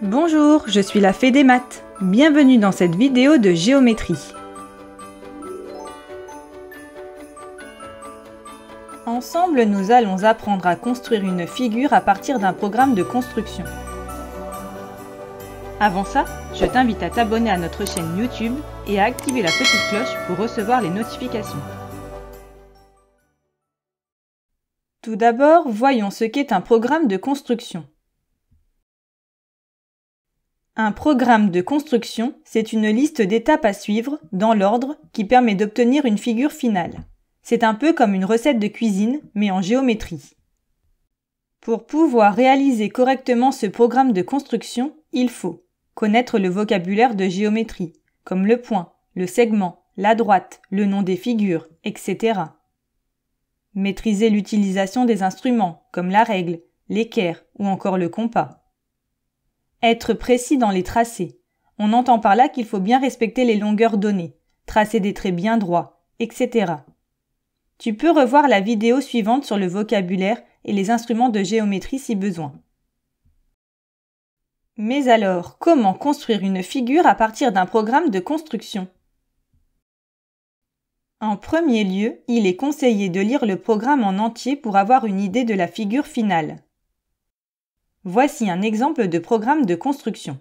Bonjour, je suis la fée des maths. Bienvenue dans cette vidéo de géométrie. Ensemble, nous allons apprendre à construire une figure à partir d'un programme de construction. Avant ça, je t'invite à t'abonner à notre chaîne YouTube et à activer la petite cloche pour recevoir les notifications. Tout d'abord, voyons ce qu'est un programme de construction. Un programme de construction, c'est une liste d'étapes à suivre, dans l'ordre, qui permet d'obtenir une figure finale. C'est un peu comme une recette de cuisine, mais en géométrie. Pour pouvoir réaliser correctement ce programme de construction, il faut connaître le vocabulaire de géométrie, comme le point, le segment, la droite, le nom des figures, etc. Maîtriser l'utilisation des instruments, comme la règle, l'équerre ou encore le compas. Être précis dans les tracés. On entend par là qu'il faut bien respecter les longueurs données, tracer des traits bien droits, etc. Tu peux revoir la vidéo suivante sur le vocabulaire et les instruments de géométrie si besoin. Mais alors, comment construire une figure à partir d'un programme de construction? En premier lieu, il est conseillé de lire le programme en entier pour avoir une idée de la figure finale. Voici un exemple de programme de construction.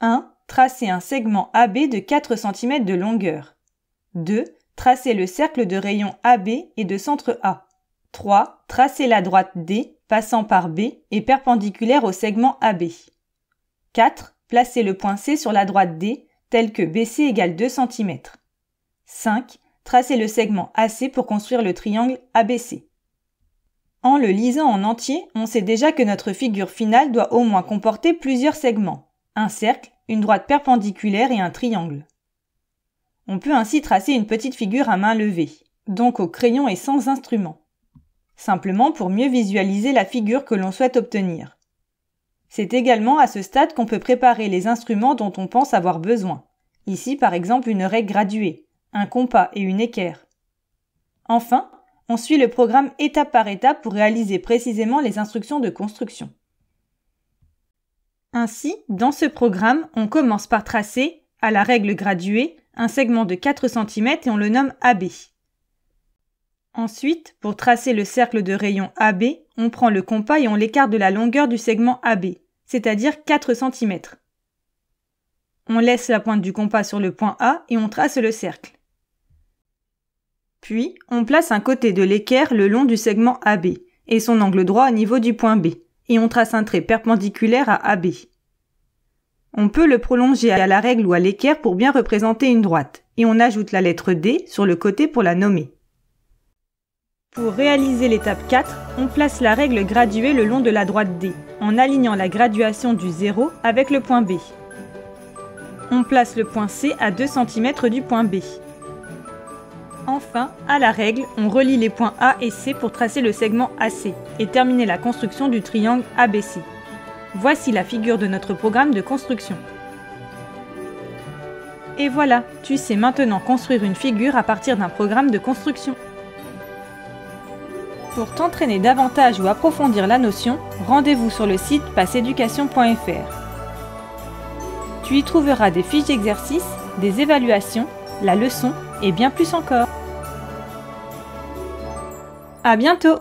1. Tracer un segment AB de 4 cm de longueur. 2. Tracer le cercle de rayon AB et de centre A. 3. Tracer la droite D, passant par B et perpendiculaire au segment AB. 4. Placer le point C sur la droite D, tel que BC égale 2 cm. 5. Tracer le segment AC pour construire le triangle ABC. En le lisant en entier, on sait déjà que notre figure finale doit au moins comporter plusieurs segments, un cercle, une droite perpendiculaire et un triangle. On peut ainsi tracer une petite figure à main levée, donc au crayon et sans instrument, simplement pour mieux visualiser la figure que l'on souhaite obtenir. C'est également à ce stade qu'on peut préparer les instruments dont on pense avoir besoin. Ici par exemple une règle graduée, un compas et une équerre. Enfin, on suit le programme étape par étape pour réaliser précisément les instructions de construction. Ainsi, dans ce programme, on commence par tracer, à la règle graduée, un segment de 4 cm et on le nomme AB. Ensuite, pour tracer le cercle de rayon AB, on prend le compas et on l'écarte de la longueur du segment AB, c'est-à-dire 4 cm. On laisse la pointe du compas sur le point A et on trace le cercle. Puis, on place un côté de l'équerre le long du segment AB et son angle droit au niveau du point B, et on trace un trait perpendiculaire à AB. On peut le prolonger à la règle ou à l'équerre pour bien représenter une droite, et on ajoute la lettre D sur le côté pour la nommer. Pour réaliser l'étape 4, on place la règle graduée le long de la droite D, en alignant la graduation du 0 avec le point B. On place le point C à 2 cm du point B. Enfin, à la règle, on relie les points A et C pour tracer le segment AC et terminer la construction du triangle ABC. Voici la figure de notre programme de construction. Et voilà, tu sais maintenant construire une figure à partir d'un programme de construction. Pour t'entraîner davantage ou approfondir la notion, rendez-vous sur le site passeeducation.fr. Tu y trouveras des fiches d'exercices, des évaluations, la leçon et bien plus encore. À bientôt!